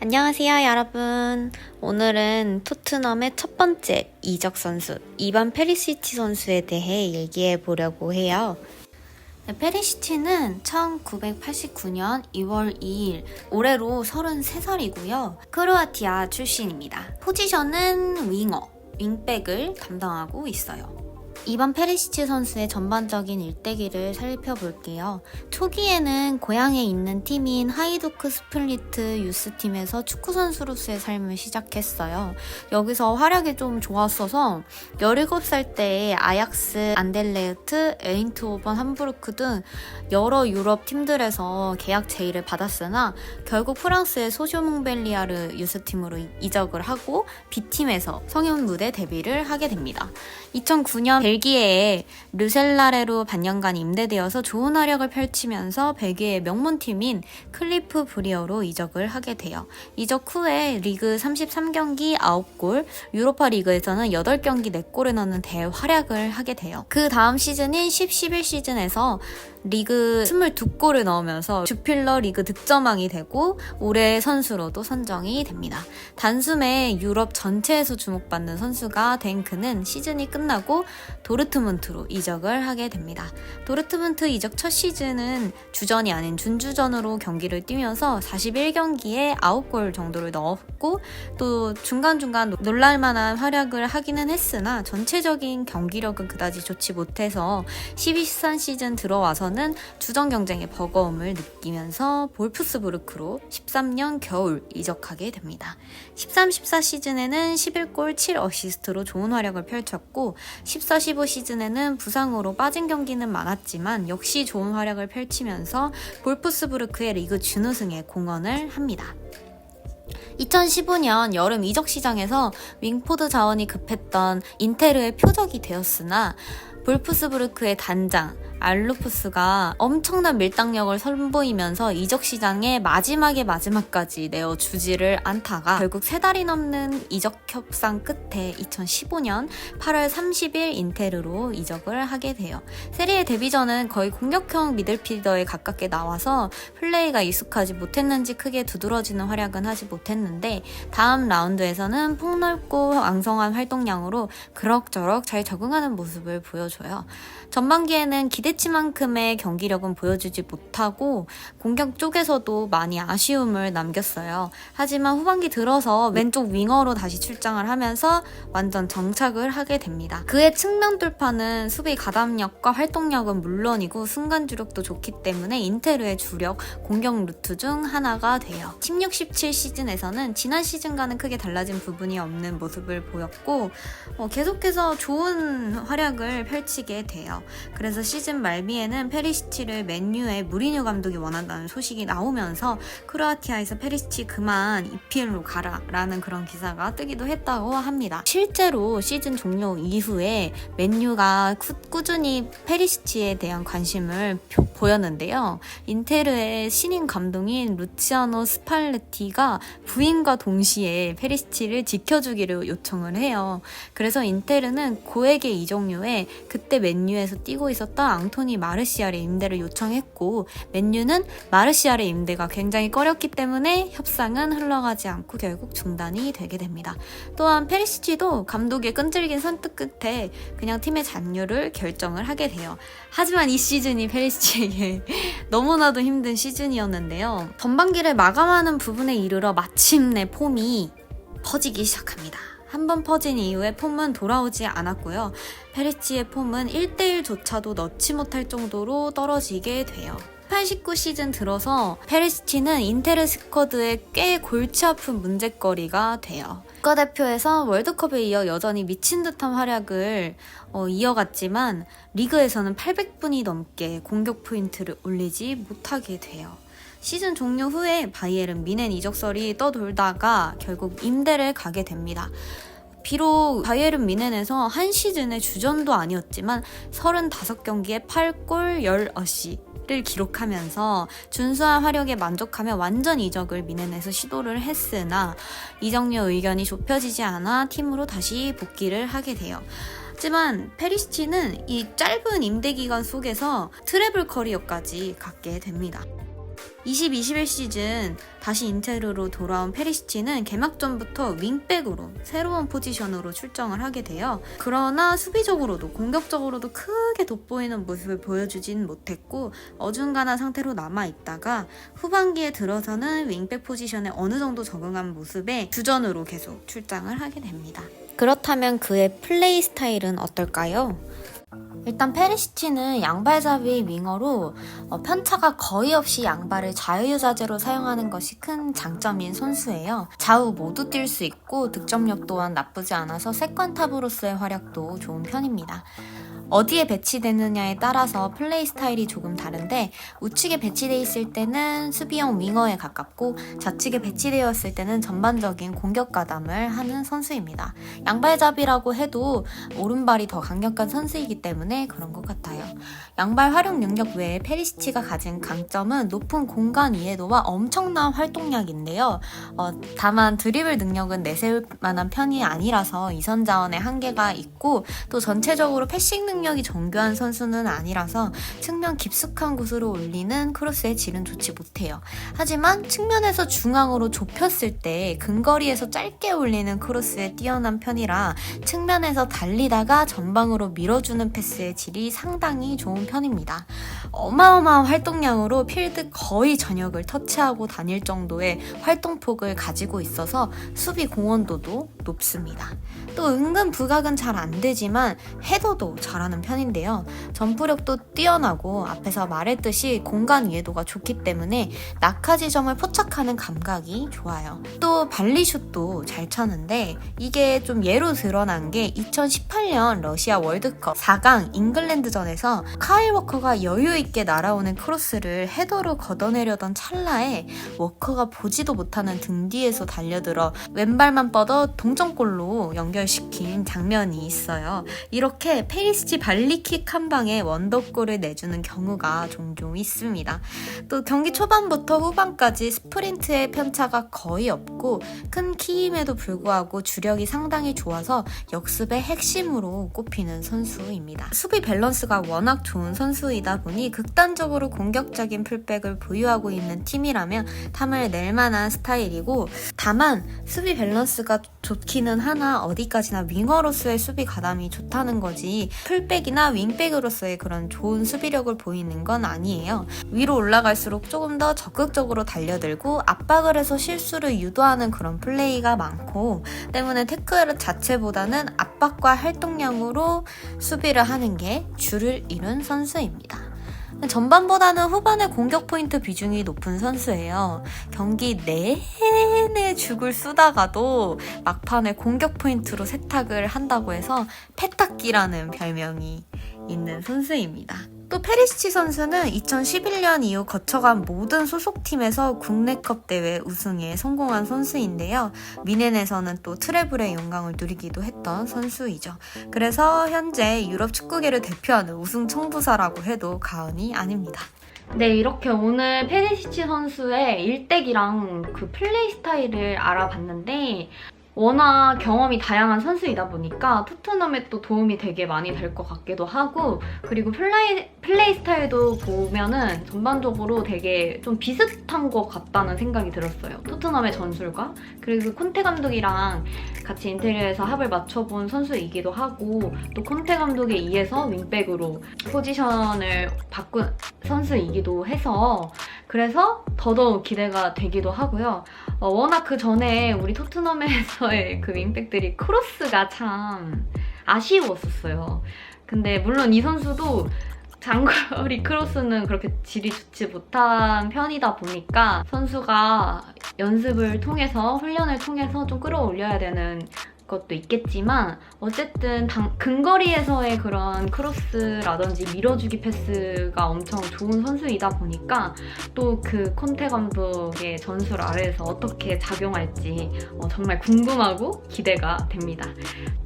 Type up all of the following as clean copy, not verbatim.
안녕하세요, 여러분. 오늘은 토트넘의 첫 번째 이적 선수, 이반 페리시치 선수에 대해 얘기해 보려고 해요. 페리시치는 1989년 2월 2일, 올해로 33살이고요. 크로아티아 출신입니다. 포지션은 윙백을 담당하고 있어요. 이반 페리시치 선수의 전반적인 일대기를 살펴볼게요. 초기에는 고향에 있는 팀인 하이두크 스플리트 유스팀에서 축구선수로서의 삶을 시작했어요. 여기서 활약이 좀 좋았어서 17살 때에 아약스, 안델레흐트, 에인트호벤, 함부르크 등 여러 유럽 팀들에서 계약 제의를 받았으나 결국 프랑스의 소쇼몽벨리아르 유스팀으로 이적을 하고 B팀에서 성인 무대 데뷔를 하게 됩니다. 2009년 벨기에의 르셀라레로 반년간 임대되어서 좋은 활약을 펼치면서 벨기에의 명문팀인 클리프 브리어로 이적을 하게 돼요. 이적 후에 리그 33경기 9골, 유로파 리그에서는 8경기 4골을 넣는 대활약을 하게 돼요. 그 다음 시즌인 10-11 시즌에서 리그 22골을 넣으면서 주필러 리그 득점왕이 되고 올해의 선수로도 선정이 됩니다. 단숨에 유럽 전체에서 주목받는 선수가 된 그는 시즌이 끝나고 도르트문트로 이적을 하게 됩니다. 도르트문트 이적 첫 시즌은 주전이 아닌 준주전으로 경기를 뛰면서 41경기에 9골 정도를 넣었고 또 중간중간 놀랄만한 활약을 하기는 했으나 전체적인 경기력은 그다지 좋지 못해서 12-13 시즌 들어와서는 주전 경쟁의 버거움을 느끼면서 볼프스부르크로 13년 겨울 이적하게 됩니다. 13-14 시즌에는 11골 7어시스트로 좋은 활약을 펼쳤고 14-15 시즌에는 부상으로 빠진 경기는 많았지만 역시 좋은 활약을 펼치면서 볼프스부르크의 리그 준우승에 공헌을 합니다. 2015년 여름 이적 시장에서 윙포드 자원이 급했던 인테르의 표적이 되었으나 볼프스부르크의 단장 알루프스가 엄청난 밀당력을 선보이면서 이적 시장에 마지막까지 내어주지를 않다가 결국 3달이 넘는 이적 협상 끝에 2015년 8월 30일 인테르로 이적을 하게 돼요. 세리에 데뷔 전은 거의 공격형 미들필더에 가깝게 나와서 플레이가 익숙하지 못했는지 크게 두드러지는 활약은 하지 못했는데 다음 라운드에서는 폭넓고 왕성한 활동량으로 그럭저럭 잘 적응하는 모습을 보여줘요. 전반기에는 기대치만큼의 경기력은 보여주지 못하고 공격 쪽에서도 많이 아쉬움을 남겼어요. 하지만 후반기 들어서 왼쪽 윙어로 다시 출장을 하면서 완전 정착을 하게 됩니다. 그의 측면 돌파는 수비 가담력과 활동력은 물론이고 순간주력도 좋기 때문에 인테르의 주력 공격 루트 중 하나가 돼요. 16-17 시즌에서는 지난 시즌과는 크게 달라진 부분이 없는 모습을 보였고 계속해서 좋은 활약을 펼치게 돼요. 그래서 시즌 말미에는 페리시치를 맨유의 무리뉴 감독이 원한다는 소식이 나오면서 크로아티아에서 페리시치 그만 EPL로 가라 라는 그런 기사가 뜨기도 했다고 합니다. 실제로 시즌 종료 이후에 맨유가 꾸준히 페리시치에 대한 관심을 보였는데요. 인테르의 신인 감독인 루치아노 스팔레티가 부인과 동시에 페리시치를 지켜주기를 요청을 해요. 그래서 인테르는 고액의 이적료에 그때 맨유에서 뛰고 있었던 앙토니 마르시알의 임대를 요청했고 맨유는 마르시알의 임대가 굉장히 꺼렸기 때문에 협상은 흘러가지 않고 결국 중단이 되게 됩니다. 또한 페리시치도 감독의 끈질긴 선택 끝에 그냥 팀의 잔류를 결정을 하게 돼요. 하지만 이 시즌이 페리시치에게 너무나도 힘든 시즌이었는데요. 전반기를 마감하는 부분에 이르러 마침내 폼이 퍼지기 시작합니다. 한번 퍼진 이후에 폼은 돌아오지 않았고요. 페리시치의 폼은 1대1조차도 넣지 못할 정도로 떨어지게 돼요. 18-19 시즌 들어서 페리시치는 인테르 스쿼드에 꽤 골치 아픈 문제거리가 돼요. 국가대표에서 월드컵에 이어 여전히 미친 듯한 활약을 이어갔지만 리그에서는 800분이 넘게 공격 포인트를 올리지 못하게 돼요. 시즌 종료 후에 바이에른 뮌헨 이적설이 떠돌다가 결국 임대를 가게 됩니다. 비록 바이에른 뮌헨에서 한 시즌의 주전도 아니었지만 35경기에 8골 10어시를 기록하면서 준수한 활약에 만족하며 완전 이적을 뮌헨에서 시도를 했으나 이적료 의견이 좁혀지지 않아 팀으로 다시 복귀를 하게 돼요. 하지만 페리시치는 이 짧은 임대 기간 속에서 트래블 커리어까지 갖게 됩니다. 2021 시즌 다시 인테르로 돌아온 페리시치는 개막전부터 윙백으로 새로운 포지션으로 출정을 하게 돼요. 그러나 수비적으로도 공격적으로도 크게 돋보이는 모습을 보여주진 못했고 어중간한 상태로 남아있다가 후반기에 들어서는 윙백 포지션에 어느 정도 적응한 모습에 주전으로 계속 출장을 하게 됩니다. 그렇다면 그의 플레이 스타일은 어떨까요? 일단 페리시치는 양발잡이 윙어로 편차가 거의 없이 양발을 자유자재로 사용하는 것이 큰 장점인 선수예요. 좌우 모두 뛸 수 있고 득점력 또한 나쁘지 않아서 세컨탑으로서의 활약도 좋은 편입니다. 어디에 배치되느냐에 따라서 플레이 스타일이 조금 다른데 우측에 배치되어 있을 때는 수비형 윙어에 가깝고 좌측에 배치되어 있을 때는 전반적인 공격 가담을 하는 선수입니다. 양발잡이라고 해도 오른발이 더 강력한 선수이기 때문에 그런 것 같아요. 양발 활용 능력 외에 페리시치가 가진 강점은 높은 공간 이해도와 엄청난 활동량인데요. 다만 드리블 능력은 내세울 만한 편이 아니라서 이선 자원에 한계가 있고 또 전체적으로 패싱 능력이 정교한 선수는 아니라서 측면 깊숙한 곳으로 올리는 크로스의 질은 좋지 못해요. 하지만 측면에서 중앙으로 좁혔을 때 근거리에서 짧게 올리는 크로스에 뛰어난 편이라 측면에서 달리다가 전방으로 밀어주는 패스의 질이 상당히 좋은 편입니다. 어마어마한 활동량으로 필드 거의 전역을 터치하고 다닐 정도의 활동폭을 가지고 있어서 수비 공헌도도 높습니다. 또 은근 부각은 잘 안 되지만 헤더도 잘하는 편인데요. 점프력도 뛰어나고 앞에서 말했듯이 공간 이해도가 좋기 때문에 낙하 지점을 포착하는 감각이 좋아요. 또 발리슛도 잘 차는데 이게 좀 예로 드러난 게 2018년 러시아 월드컵 4강 잉글랜드전에서 카일 워커가 여유있게 날아오는 크로스를 헤더로 걷어내려던 찰나에 워커가 보지도 못하는 등 뒤에서 달려들어 왼발만 뻗어 동점골로 연결시킨 장면이 있어요. 이렇게 페리시치 발리킥 한 방에 원더골을 내주는 경우가 종종 있습니다. 또 경기 초반부터 후반까지 스프린트의 편차가 거의 없고 큰 키임에도 불구하고 주력이 상당히 좋아서 역습의 핵심으로 꼽히는 선수입니다. 수비 밸런스가 워낙 좋은 선수이다 보니 극단적으로 공격적인 풀백을 보유하고 있는 팀이라면 탐을 낼 만한 스타일이고 다만 수비 밸런스가 좋기는 하나 어디까지나 윙어로서의 수비 가담이 좋다는 거지 풀백이나 윙백으로서의 그런 좋은 수비력을 보이는 건 아니에요. 위로 올라갈수록 조금 더 적극적으로 달려들고 압박을 해서 실수를 유도하는 그런 플레이가 많고 때문에 태클 자체보다는 압박과 활동량으로 수비를 하는 게 주를 이룬 선수입니다. 전반보다는 후반에 공격 포인트 비중이 높은 선수예요. 경기 내내 죽을 쓰다가도 막판에 공격 포인트로 세탁을 한다고 해서 패탁기라는 별명이 있는 선수입니다. 또 페리시치 선수는 2011년 이후 거쳐간 모든 소속팀에서 국내컵 대회 우승에 성공한 선수인데요. 미넨에서는 또 트래블의 영광을 누리기도 했던 선수이죠. 그래서 현재 유럽 축구계를 대표하는 우승 청부사라고 해도 과언이 아닙니다. 네, 이렇게 오늘 페리시치 선수의 일대기랑 그 플레이 스타일을 알아봤는데 워낙 경험이 다양한 선수이다 보니까 토트넘에 또 도움이 되게 많이 될 것 같기도 하고 그리고 플레이 스타일도 보면은 전반적으로 되게 좀 비슷한 것 같다는 생각이 들었어요. 토트넘의 전술과 그리고 콘테 감독이랑 같이 인테리어에서 합을 맞춰본 선수이기도 하고 또 콘테 감독에 의해서 윙백으로 포지션을 바꾼 선수이기도 해서 그래서 더더욱 기대가 되기도 하고요. 워낙 그 전에 우리 토트넘에서의 그 윙백들이 크로스가 참 아쉬웠었어요. 근데 물론 이 선수도 장거리 크로스는 그렇게 질이 좋지 못한 편이다 보니까 선수가 연습을 통해서 훈련을 통해서 좀 끌어올려야 되는 것도 있겠지만 어쨌든 근거리에서의 그런 크로스라든지 밀어주기 패스가 엄청 좋은 선수이다 보니까 또 그 콘테 감독의 전술 아래에서 어떻게 작용할지 정말 궁금하고 기대가 됩니다.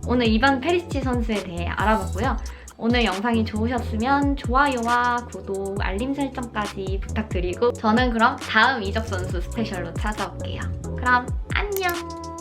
오늘 이반 페리시치 선수에 대해 알아봤고요. 오늘 영상이 좋으셨으면 좋아요와 구독, 알림 설정까지 부탁드리고 저는 그럼 다음 이적 선수 스페셜로 찾아올게요. 그럼 안녕!